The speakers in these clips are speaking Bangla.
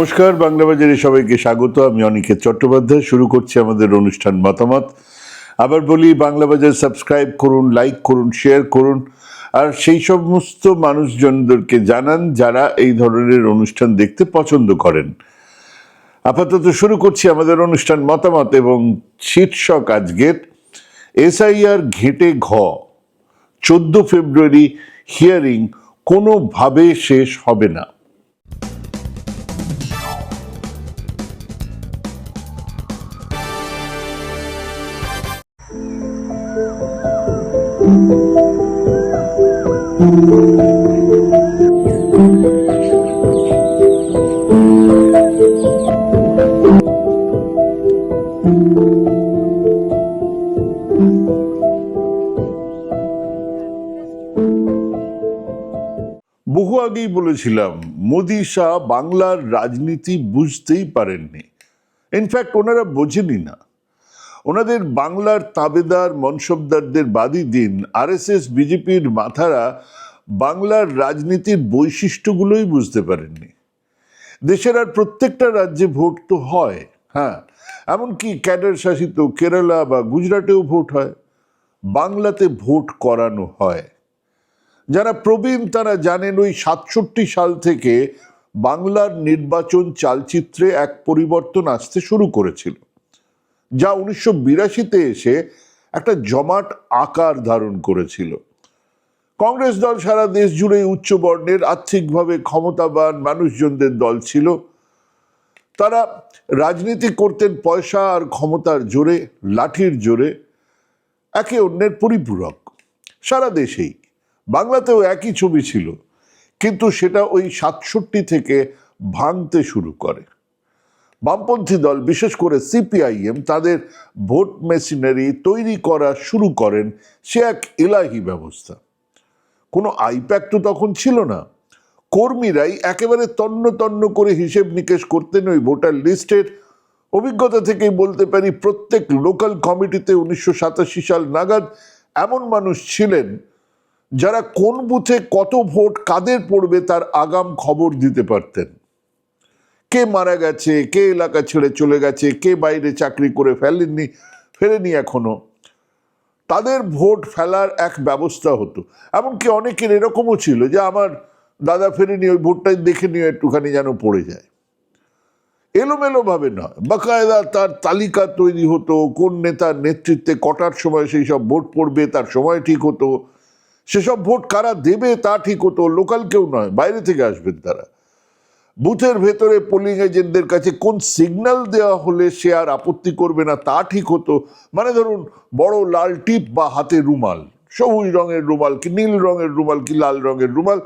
নমস্কার, বাংলা বাজারে সবাইকে স্বাগত। আমি অনিকেত চট্টোপাধ্যায়। শুরু করছি আমাদের অনুষ্ঠান মতামত। আবার বলি, বাংলা বাজার সাবস্ক্রাইব করুন, লাইক করুন, শেয়ার করুন, আর সেই সমস্ত মানুষজনদেরকে জানান যারা এই ধরনের অনুষ্ঠান দেখতে পছন্দ করেন। আপাতত শুরু করছি আমাদের অনুষ্ঠান মতামত এবং শীর্ষক আজকের এসআইআর ঘেঁটে ঘ 14 ফেব্রুয়ারি হিয়ারিং কোনোভাবে শেষ হবে না। বহু আগেই বলেছিলাম, মোদি শাহ বাংলার রাজনীতি বুঝতেই পারেননি। ইনফ্যাক্ট ওনারা বোঝেনি না। ওনাদের বাংলার তাবেদার মনসবদারদের বাদই দিন আরএসএস বিজেপির মাথারা বাংলার রাজনীতির বৈশিষ্ট্যগুলোই বুঝতে পারেননি। দেশের আর প্রত্যেকটা রাজ্যে ভোট তো হয়, হ্যাঁ, এমনকি ক্যাডার শাসিত কেরালা বা গুজরাটেও ভোট হয়। বাংলাতে ভোট করানো হয়। যারা প্রবীণ তারা জানেন, ওই 67 সাল থেকে বাংলার নির্বাচন চালচিত্রে এক পরিবর্তন আসতে শুরু করেছিল, যা 1982-তে এসে একটা জমাট আকার ধারণ করেছিল। কংগ্রেস দল সারা দেশ জুড়ে উচ্চ বর্ণের আর্থিকভাবে ক্ষমতাবান মানুষজনদের দল ছিল। তারা রাজনীতি করতেন পয়সা আর ক্ষমতার জোরে, লাঠির জোরে, একে অন্যের পরিপূরক। সারা দেশেই, বাংলাতেও একই ছবি ছিল, কিন্তু সেটা ওই 67 থেকে ভাঙতে শুরু করে। বামপন্থী দল, বিশেষ করে সিপিআইএম, তাদের ভোট মেশিনারি তৈরি করা শুরু করেন। সে এক ইলাহি ব্যবস্থা। কোনো আইপ্যাক তো তখন ছিল না। কর্মীরাই একেবারে তন্ন তন্ন করে হিসেব নিকেশ করতেন ওই ভোটার লিস্টের। অভিজ্ঞতা থেকেই বলতে পারি, প্রত্যেক লোকাল কমিটিতে 1987 সাল নাগাদ এমন মানুষ ছিলেন যারা কোন বুথে কত ভোট কাদের পড়বে তার আগাম খবর দিতে পারতেন। কে মারা গেছে, কে এলাকা ছেড়ে চলে গেছে, কে বাইরে চাকরি করে ফেরেনি এখনো, তাদের ভোট ফেলার এক ব্যবস্থা হতো। এমনকি অনেকের এরকমও ছিল যে আমার দাদা ফেরেনি, ওই ভোটটাই দেখে নিয়ে একটুখানি যেন পড়ে যায়। এলোমেলো ভাবে নয়, বাকায়দা তার তালিকা তৈরি হতো। কোন নেতার নেতৃত্বে কটার সময় সেই সব ভোট পড়বে তার সময় ঠিক হতো। সেসব ভোট কারা দেবে তা ঠিক হতো। লোকাল কেউ নয়, বাইরে থেকে আসবেন তারা। বুথের ভেতরে পোলিং এজেন্টদের কাছে কোন সিগন্যাল দেওয়া হলে সে আর আপত্তি করবে না তা ঠিক হতো। মানে ধরুন, বড় লাল টিপ বা হাতে রুমাল, সবুজ রঙের রুমাল কি নীল রঙের রুমাল কি লাল রঙের রুমাল,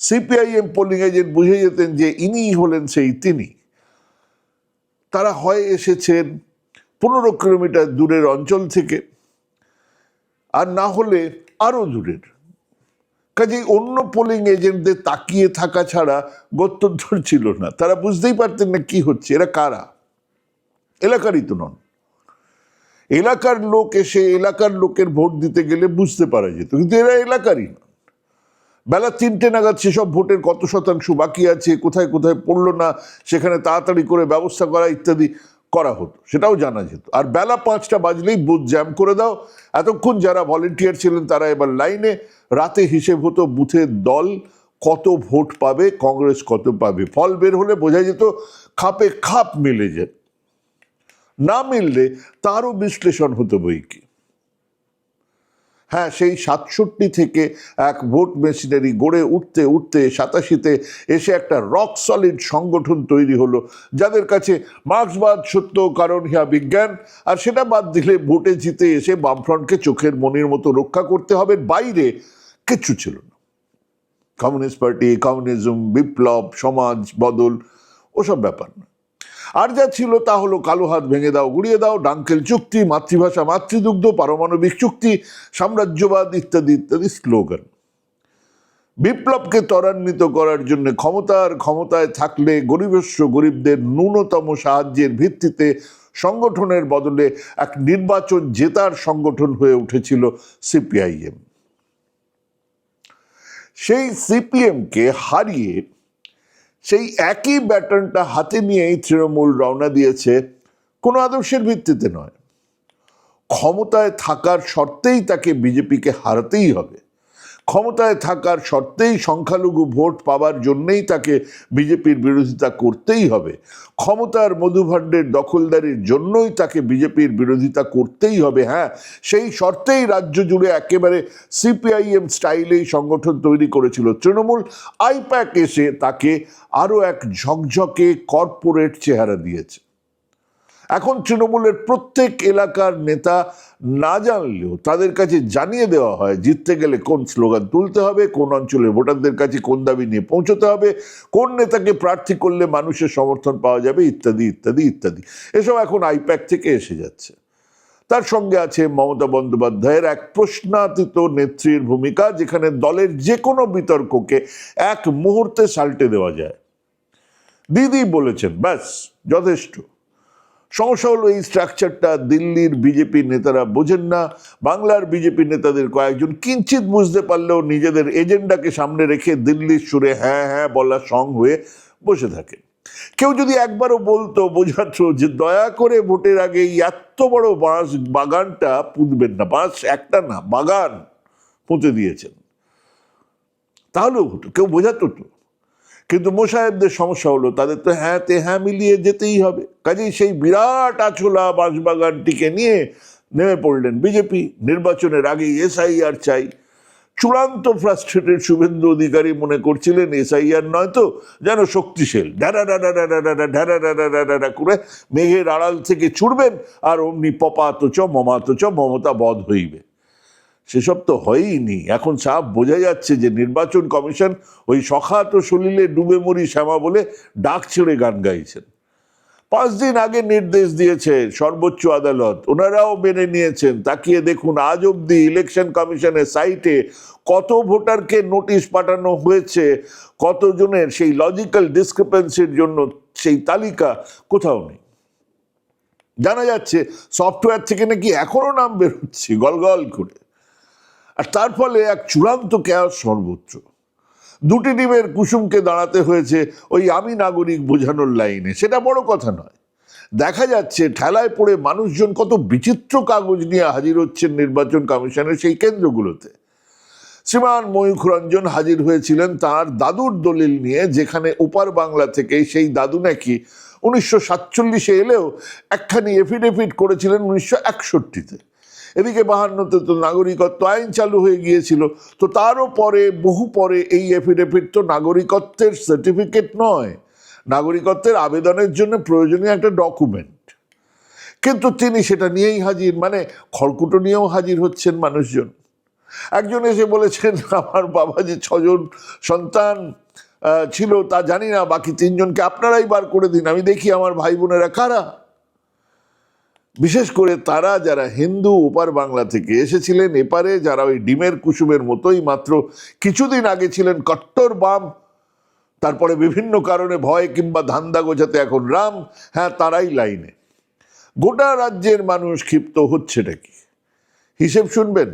সিপিআইএম পোলিং এজেন্ট বুঝে যেতেন যে ইনিই হলেন সেই তিনি। তারা হয় এসেছেন 15 কিলোমিটার দূরের অঞ্চল থেকে, আর না হলে আরো দূরের। কাজেই অন্য পোলিং এজেন্টদের তাকিয়ে থাকা ছাড়া গত্যন্তর ছিল না। তারা বুঝতেই পারতেন না কি হচ্ছে, এরা কারা। এলাকারই তো নন। এলাকার লোক এসে এলাকার লোকের ভোট দিতে গেলে বুঝতে পারা যেত, কিন্তু এরা এলাকারই নন। বেলা 3টে নাগাদ সেসব ভোটের কত শতাংশ বাকি আছে, কোথায় কোথায় পড়লো না, সেখানে তাড়াতাড়ি করে ব্যবস্থা করা ইত্যাদি করা হতো, সেটাও জানা যেত। আর বেলা 5টা বাজলেই বুথ জ্যাম করে দাও। এতক্ষণ যারা ভলেন্টিয়ার ছিলেন তারা এবার লাইনে। রাতে হিসেব হতো বুথের দল কত ভোট পাবে, কংগ্রেস কত পাবে। ফল বের হলে বোঝা যেত খাপে খাপ মিলে যেত, না মিললে তারও বিশ্লেষণ হতো বই কি। হ্যাঁ, সেই 67 থেকে এক ভোট মেশিনারি গড়ে উঠতে উঠতে 87-তে এসে একটা রক সলিড সংগঠন তৈরি হলো, যাদের কাছে মার্ক্সবাদ সত্য, কারণ ইহা বিজ্ঞান। আর সেটা বাদ দিলে ভোটে জিতে এসে বামফ্রন্টকে চোখের মনির মতো রক্ষা করতে হবে, বাইরে কিচ্ছু ছিল না। কমিউনিস্ট পার্টি, কমিউনিজম, বিপ্লব, সমাজ বদল, ওসব ব্যাপার না। আর যা ছিল তা হলো কালো হাত ভেঙে দাও, গুড়িয়ে দাও, ডাঙ্কেল চুক্তি, মাতৃভাষা মাতৃদুগ্ধ, পারমাণবিক চুক্তি, সাম্রাজ্যবাদ ইত্যাদি ইত্যাদি স্লোগান। বিপ্লবকে ত্বরান্বিত করার জন্য ক্ষমতায় থাকলে গরিবস্য গরিবদের ন্যূনতম সাহায্যের ভিত্তিতে সংগঠনের বদলে এক নির্বাচন জেতার সংগঠন হয়ে উঠেছিল সিপিআইএম। সেই সিপিএমকে হারিয়ে সেই একই ব্যাটনটা হাতে নিয়েই তৃণমূল রওনা দিয়েছে কোনো আদর্শের ভিত্তিতে নয়, ক্ষমতায় থাকার শর্তেই তাকে বিজেপিকে হারাতেই হবে, ক্ষমতায় থাকার শর্তেই সংখ্যালঘু ভোট পাওয়ার জন্যই তাকে বিজেপির বিরোধিতা করতেই হবে, ক্ষমতার মধুভাণ্ডের দখলদারির জন্যই তাকে বিজেপির বিরোধিতা করতেই হবে। হ্যাঁ, সেই শর্তেই রাজ্য জুড়ে একেবারে সিপিআইএম স্টাইলেই সংগঠন তৈরি করেছিল তৃণমূল। আইপ্যাক এসে তাকে আরও এক ঝকঝকে কর্পোরেট চেহারা দিয়েছে। এখন তৃণমূলের প্রত্যেক এলাকার নেতা না জানলেও তাদের কাছে জানিয়ে দেওয়া হয় জিততে গেলে কোন স্লোগান তুলতে হবে, কোন অঞ্চলের ভোটারদের কাছে কোন দাবি নিয়ে পৌঁছতে হবে, কোন নেতাকে প্রার্থী করলে মানুষের সমর্থন পাওয়া যাবে, ইত্যাদি ইত্যাদি ইত্যাদি। এসব এখন আইপ্যাক থেকে এসে যাচ্ছে। তার সঙ্গে আছে মমতা বন্দ্যোপাধ্যায়ের এক প্রশ্নাতীত নেত্রীর ভূমিকা, যেখানে দলের যে কোনো বিতর্ককে এক মুহূর্তে সাল্টে দেওয়া যায়। দিদি বলেছেন, ব্যাস যথেষ্ট। সমস্যা হলো এই স্ট্রাকচারটা দিল্লির বিজেপি নেতারা বোঝেন না। বাংলার বিজেপি নেতাদের কয়েকজন কিঞ্চিত বুঝতে পারলেও নিজেদের এজেন্ডাকে সামনে রেখে দিল্লির সুরে হ্যাঁ হ্যাঁ বলা সং হয়ে বসে থাকে। কেউ যদি একবারও বলতো, বোঝাতো যে দয়া করে ভোটের আগে এত বড় বাঁশ বাগানটা পুঁতবেন না, বাঁশ একটা না বাগান পুঁতে দিয়েছেন, তাহলেও হতো, কেউ বোঝাতো তো। কিন্তু মোসাহেবদের সমস্যা হলো তাদের তো হ্যাঁতে হ্যাঁ মিলিয়ে যেতেই হবে। কাজেই সেই বিরাট আছলা বাঁশবাগানটিকে নিয়ে নেমে পড়লেন বিজেপি। নির্বাচনের আগেই এসআইআর চাই। চূড়ান্ত ফ্রাস্ট্রেটেড শুভেন্দু অধিকারী মনে করছিলেন এসআইআর নয় তো যেন শক্তিশাল, ঢাড়া ঢাড়া ঢাড়া ঢাড়া ঢাড়া ঢাড়া ঢাড়া করে মেঘের আড়াল থেকে ছুটবেন আর অমনি পপাত চ মমাত চ মমতা বধ হইবে। সেসব তো হয়ইনি। এখন সাফ বোঝা যাচ্ছে যে নির্বাচন কমিশন ওই সখাত সলিলে ডুবে মরি শ্যামা বলে ডাক ছেড়ে গান গাইছেন। 5 দিন আগে নির্দেশ দিয়েছে সর্বোচ্চ আদালত, ওনারাও মেনে নিয়েছেন। তাকিয়ে দেখুন আজ অব্দি ইলেকশন কমিশনের সাইটে কত ভোটারকে নোটিশ পাঠানো হয়েছে, কতজনের সেই লজিক্যাল ডিসক্রিপেন্সির জন্য সেই তালিকা কোথাও নেই। জানা যাচ্ছে সফটওয়্যার থেকে নাকি এখনো নাম বেরোচ্ছে গলগল করে। আর তার ফলে এক চূড়ান্ত কেয়াস সর্বত্র। দুটি ডিমের কুসুমকে দাঁড়াতে হয়েছে ওই আমি নাগরিক বোঝানোর লাইনে। সেটা বড় কথা নয়। দেখা যাচ্ছে ঠেলায় পড়ে মানুষজন কত বিচিত্র কাগজ নিয়ে হাজির হচ্ছেন নির্বাচন কমিশনের সেই কেন্দ্রগুলোতে। শ্রীমান ময়ূখ রঞ্জন হাজির হয়েছিলেন তার দাদুর দলিল নিয়ে, যেখানে ওপার বাংলা থেকে সেই দাদু নাকি 1947 এলেও একখানি এফিডেভিট করেছিলেন 1961-তে। এদিকে 52-তে তো নাগরিকত্ব আইন চালু হয়ে গিয়েছিল, তো তারও পরে বহু পরে এই এফিডেভিট তো নাগরিকত্বের সার্টিফিকেট নয়, নাগরিকত্বের আবেদনের জন্য প্রয়োজনীয় একটা ডকুমেন্ট। কিন্তু তিনি সেটা নিয়েই হাজির, মানে খড়কুটো নিয়েও হাজির হচ্ছেন মানুষজন। একজন এসে বলেছেন আমার বাবা যে 6 জন সন্তান ছিল তা জানি না, বাকি 3 জনকে আপনারাই বার করে দিন, আমি দেখি আমার ভাই বোনেরা কারা। বিশেষ করে তারা যারা হিন্দু ওপার বাংলা থেকে এসেছিলেন এপারে, যারা ওই ডিমের কুসুমের মতোই মাত্র কিছুদিন আগে ছিলেন কট্টর বাম, তারপরে বিভিন্ন কারণে ভয় কিংবা ধান্দা গোছাতে এখন রাম, হ্যাঁ তারাই লাইনে। গোটা রাজ্যের মানুষ ক্ষিপ্ত হচ্ছেটা কি হিসেব শুনবেন।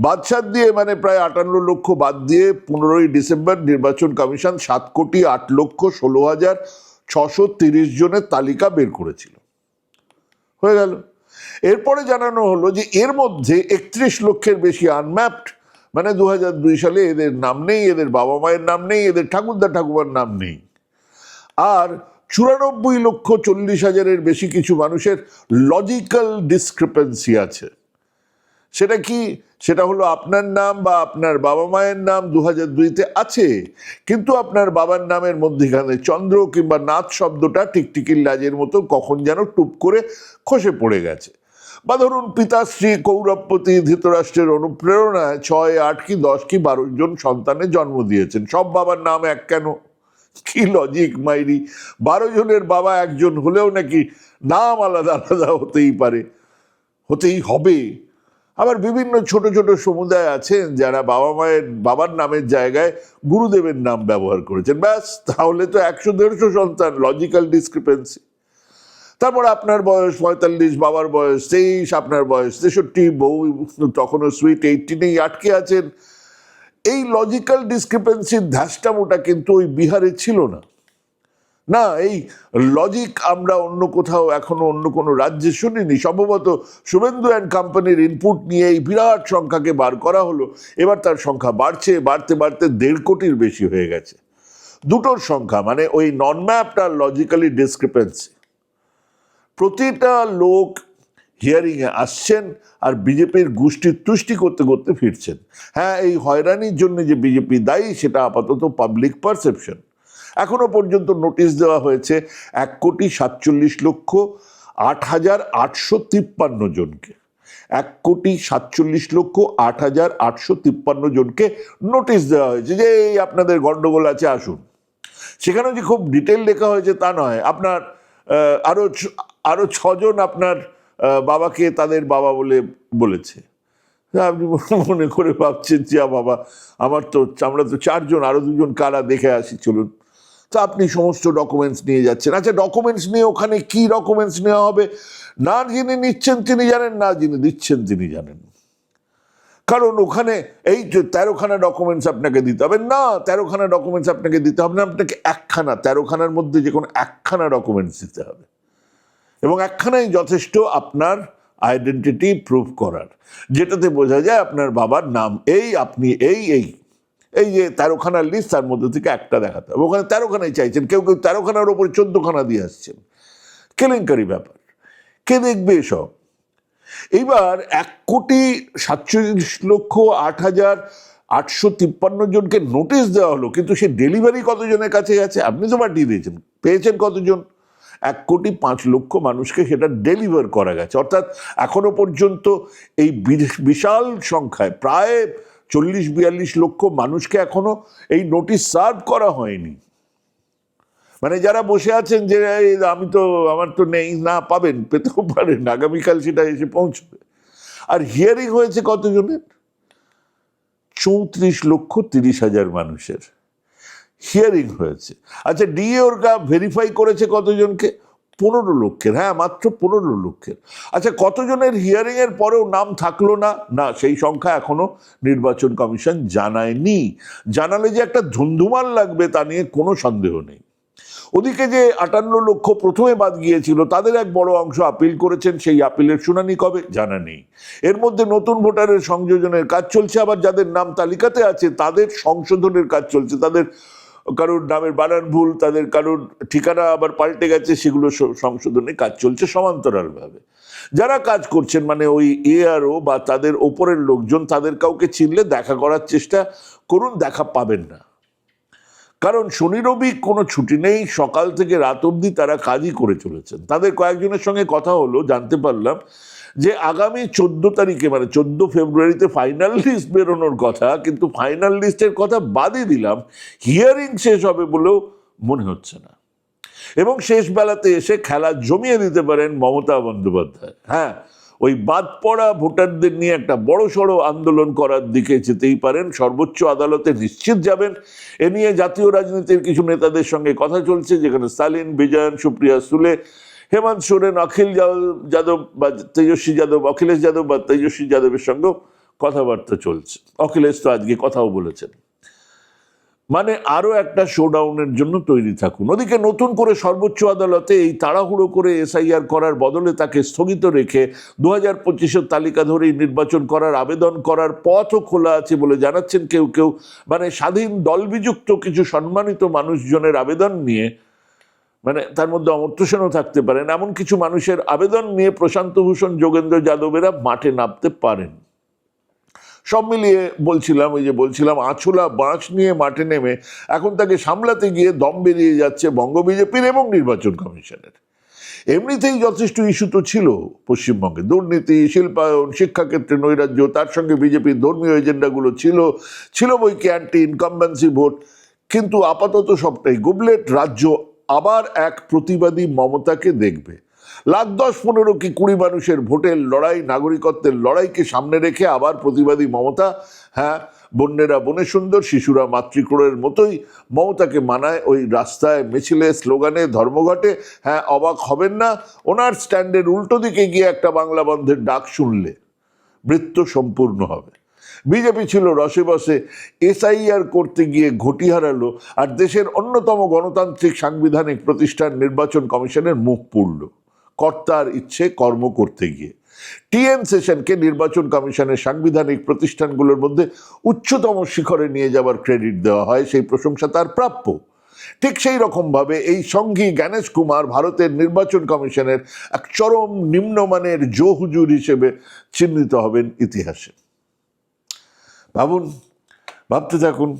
বাদশাদ দিয়ে মানে প্রায় 58 লক্ষ বাদ দিয়ে 15ই ডিসেম্বর নির্বাচন কমিশন 7,08,16,630 জনের তালিকা বের করেছিল, হয়ে গেল। এরপরে জানানো হলো যে এর মধ্যে 31 লক্ষের বেশি আনম্যাপড, মানে 2002 সালে এদের নাম নেই, এদের বাবা মায়ের নাম নেই, এদের ঠাকুরদা ঠাকুমার নাম নেই। আর 94,40,000-এর বেশি কিছু মানুষের লজিক্যাল ডিসক্রিপেন্সি আছে। সেটা কি? সেটা হলো আপনার নাম বা আপনার বাবা মায়ের নাম 2002-তে আছে, কিন্তু আপনার বাবার নামের মধ্যেখানে চন্দ্র কিংবা নাথ শব্দটা টিকটিকির লাজের মতো কখন যেন টুপ করে খসে পড়ে গেছে। বা ধরুন পিতাশ্রী কৌরবপতি ধৃতরাষ্ট্রের অনুপ্রেরণায় 6, 8 কি 10 কি 12 জন সন্তানের জন্ম দিয়েছেন, সব বাবার নাম এক কেন? কি লজিক মাইরি! 12 জনের বাবা একজন হলেও নাকি নাম আলাদা আলাদা হতেই পারে, হতেই হবে। আবার বিভিন্ন ছোট ছোট সমুদায় আছেন যারা বাবার নামের জায়গায় গুরুদেবের নাম ব্যবহার করেছেন, ব্যাস তাহলে তো 100-150 সন্তান, লজিক্যাল ডিসক্রিপেন্সি। তারপর আপনার বয়স 45, বাবার বয়স 23, আপনার বয়স 63, বউ তখনও সুইট 18-এই আটকে আছেন। এই লজিক্যাল ডিসক্রিপেন্সির ধ্যাসটামোটা কিন্তু ওই বিহারে ছিল না। না, এই লজিক আমরা অন্য কোথাও এখনো অন্য কোনো রাজ্যে শুনিনি। সম্ভবত শুভেন্দু অ্যান্ড কোম্পানির ইনপুট নিয়ে এই বিরাট সংখ্যাকে বার করা হলো। এবার তার সংখ্যা বাড়ছে, বাড়তে বাড়তে 1.5 কোটির বেশি হয়ে গেছে। দুটোর সংখ্যা মানে ওই নন ম্যাপড আর লজিক্যালি ডিসক্রিপেন্সি। প্রতিটা লোক হিয়ারিংয়ে আসছেন আর বিজেপির গোষ্ঠীর তুষ্টি করতে করতে ফিরছেন। হ্যাঁ, এই হয়রানির জন্য যে বিজেপি দায়ী সেটা আপাতত পাবলিক পারসেপশন। এখনো পর্যন্ত নোটিশ দেওয়া হয়েছে 1,47,08,853 জনকে। 1,47,08,853 জনকে নোটিশ দেওয়া হয়েছে যে এই আপনাদের গন্ডগোল আছে, আসুন। সেখানে যে খুব ডিটেল লেখা হয়েছে তা নয়। আপনার আরো 6 জন আপনার বাবাকে তাদের বাবা বলে বলেছে। আপনি মনে করে ভাবছেন যে বাবা, আমরা তো 4 জন, আরো 2 জন কারা দেখে আসি চলুন। তো আপনি সমস্ত ডকুমেন্টস নিয়ে যাচ্ছেন। আচ্ছা, ডকুমেন্টস নিয়ে ওখানে কি ডকুমেন্টস নেওয়া হবে? না যিনি নিচ্ছেন তিনি জানেন, না যিনি দিচ্ছেন তিনি জানেন। কারণ ওখানে এই যে 13খানা ডকুমেন্টস আপনাকে দিতে হবে না, 13খানা ডকুমেন্টস আপনাকে দিতে হবে না, আপনাকে 1খানা, 13খানার মধ্যে যে কোনো 1খানা ডকুমেন্টস দিতে হবে, এবং 1খানাই যথেষ্ট আপনার আইডেন্টিটি প্রুফ করার, যেটাতে বোঝা যায় আপনার বাবার নাম এই, আপনি এই এই এই যে 13খানার লিস্ট, তার মধ্যে থেকে একটা দেখাতে হবে। ওখানে 13খানাই চাইছেন, কেউ কেউ 13খানার ওপরে 14খানা দিয়ে আসছেন। কেলেঙ্কারি ব্যাপার, কে দেখবে এসব? এইবার 1,47,08,853 জনকে নোটিশ দেওয়া হলো, কিন্তু সে ডেলিভারি কতজনের কাছে গেছে? আপনি তো পাঠিয়ে দিয়েছেন, পেয়েছেন কতজন? 1,05,00,000 মানুষকে সেটা ডেলিভার করা গেছে। অর্থাৎ এখনো পর্যন্ত এই বিশাল সংখ্যায় প্রায় 40-42 লক্ষ মানুষকে এখনো এই নোটিশ সার্ভ করা হয়নি। মানে যারা বসে আছেন যে আমার তো নেই, না পাবেন, পেতেও পারেন, আগামীকাল সেটা এসে পৌঁছবে। আর হিয়ারিং হয়েছে কতজনের? 34,30,000 মানুষের হিয়ারিং হয়েছে। আচ্ছা, ডিএ ওরকা ভেরিফাই করেছে কতজনকে? 15 লক্ষের। হ্যাঁ, মাত্র 15 লক্ষের। আচ্ছা, কতজনের হিয়ারিং এর পরেও নাম থাকলো না? না, সেই সংখ্যা এখনো নির্বাচন কমিশন জানায়নি। জানালে যে একটা ধুন্ধুমাল লাগবে তা নিয়ে কোনো সন্দেহ নেই। ওদিকে যে 58 লক্ষ প্রথমে বাদ গিয়েছিল, তাদের এক বড় অংশ আপিল করেছেন। সেই আপিলের শুনানি কবে জানা নেই। এর মধ্যে নতুন ভোটারের সংযোজনের কাজ চলছে, আবার যাদের নাম তালিকাতে আছে তাদের সংশোধনের কাজ চলছে। তাদের কারোর নামের বানান ভুল, তাদের কারোর ঠিকানা আবার পাল্টে গেছে, সেগুলো সংশোধনের কাজ চলছে সমান্তরালভাবে। যারা কাজ করছেন মানে ওই এআরও বা তাদের ওপরের লোকজন, তাদের কাউকে চিনলে দেখা করার চেষ্টা করুন, দেখা পাবেন না। কারণ শনি রবি কোনো ছুটি নেই, সকাল থেকে রাত অবধি তারা কাজই করে চলেছেন। তাদের কয়েকজনের সঙ্গে কথা হলো, জানতে পারলাম যে আগামী 14 তারিখে মানে 14 ফেব্রুয়ারিতে ফাইনাল লিস্ট বেরোনোর কথা, কিন্তু ফাইনাল লিস্টের কথা বাদই দিলাম, হিয়ারিং শেষ হবে বলেও মনে হচ্ছে না। এবং শেষ বেলাতে এসে খেলা জমিয়ে দিতে পারেন মমতা বন্দ্যোপাধ্যায়। হ্যাঁ, ওই বাদ পড়া ভোটারদের নিয়ে একটা বড় সড়ো আন্দোলন করার দিকে যেতেই পারেন। সর্বোচ্চ আদালতে নিশ্চিত যাবেন। এ নিয়ে জাতীয় রাজনীতির কিছু নেতাদের সঙ্গে কথা চলছে, যেখানে স্টালিন, বিজয়ন, সুপ্রিয়া সুলে, হেমন্ত সোরেন, অখিলেশ যাদব বা তেজস্বী যাদবের সঙ্গেও কথাবার্তা চলছে। অখিলেশ তো আজকে কথাও বলেছেন। মানে আরো একটা শোডাউনের জন্য তৈরি থাকুন। ওদিকে নতুন করে সর্বোচ্চ আদালতে এই তাড়াহুড়ো করে এসআইআর করার বদলে তাকে স্থগিত রেখে 2025-এর তালিকা ধরেই নির্বাচন করার আবেদন করার পথও খোলা আছে বলে জানাচ্ছেন কেউ কেউ। মানে স্বাধীন দলবিযুক্ত কিছু সম্মানিত মানুষজনের আবেদন নিয়ে, মানে তার মধ্যে অমর্ত্য সেনও থাকতে পারেন, এমন কিছু মানুষের আবেদন নিয়ে প্রশান্ত ভূষণ, যোগেন্দ্র যাদবেরা মাঠে নামতে পারেন। সব মিলিয়ে বলছিলাম আছুলা বাঁশ নিয়ে মাঠে নেমে এখন তাকে সামলাতে গিয়ে দম বেরিয়ে যাচ্ছে বঙ্গ বিজেপির এবং নির্বাচন কমিশনের। এমনিতেই যথেষ্ট ইস্যু তো ছিল পশ্চিমবঙ্গে, দুর্নীতি, শিল্পায়ন, শিক্ষাক্ষেত্রে নৈরাজ্য, তার সঙ্গে বিজেপির ধর্মীয় এজেন্ডাগুলো ছিল বইকে অ্যান্টি ইনকামবেন্সি ভোট। কিন্তু আপাতত সবটাই গুবলেট। রাজ্য আবার এক প্রতিবাদী মমতাকে দেখবে। 10-15 কি 20 মানুষের ভোটের লড়াই, নাগরিকত্বের লড়াইকে সামনে রেখে আবার প্রতিবাদী মমতা। হ্যাঁ, বন্যেরা বনে সুন্দর, শিশুরা মাতৃক্রোড়ের মতোই মমতাকে মানায় ওই রাস্তায়, মিছিলে, স্লোগানে, ধর্মঘটে। হ্যাঁ, অবাক হবেন না ওনার স্ট্যান্ডের উল্টো দিকে গিয়ে একটা বাংলা বন্ধের ডাক শুনলে। বৃত্ত সম্পূর্ণ হবে। বিজেপি ছিল রসে বসে, এসআইআর করতে গিয়ে ঘটি হারালো, আর দেশের অন্যতম গণতান্ত্রিক সাংবিধানিক প্রতিষ্ঠান নির্বাচন কমিশনের মুখ পুড়ল কর্তার ইচ্ছে কর্ম করতে গিয়ে। টিএন সেশনকে নির্বাচন কমিশনের সাংবিধানিক প্রতিষ্ঠানগুলোর মধ্যে উচ্চতম শিখরে নিয়ে যাওয়ার ক্রেডিট দেওয়া হয়, সেই প্রশংসা তার প্রাপ্য। ঠিক সেই রকমভাবে এই সঙ্গী জ্ঞানেশ কুমার ভারতের নির্বাচন কমিশনের এক চরম নিম্নমানের জো হুজুর হিসেবে চিহ্নিত হবেন ইতিহাসে। ভাবুন, ভাবতে থাকুন,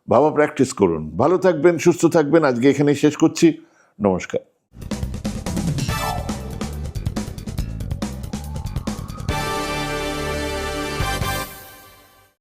ভাবা প্র্যাকটিস করুন। ভালো থাকবেন, সুস্থ থাকবেন। আজকে এখানেই শেষ করছি। নমস্কার।